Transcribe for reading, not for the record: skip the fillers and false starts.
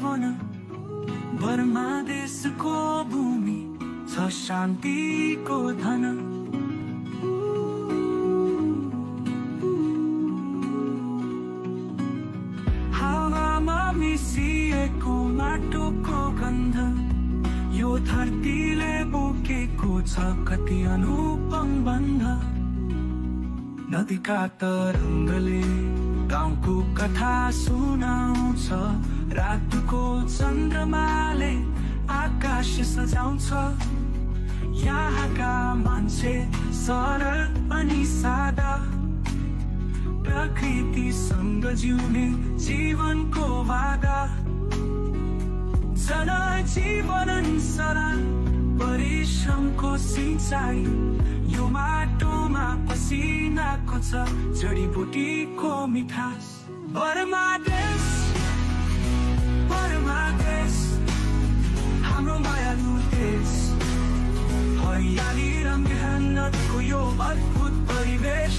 वन Burma देशको भूमि छ शान्तिको धन। हावामा मिसिएको माटोको गन्ध यो धरतीले बोकेको छ कति अनुपम बन्ध। नदीका तरङ्गले गाउँको कथा सुनाउँछ, रातको चन्द्रमाले आकाश सजाउँछ। यहाँका मान्छे सरल अनि सादा, प्रकृतिसँग जिउने जीवनको वादा। जनजीवन सरल परिश्रमको सिंचाइ, यो माटोमा पसिनाको छ जडीबुटीको मिठास। बर्मा देश हाम्रो मायालु देश, हरियाली र मेहनतको यो अद्भुत परिवेश।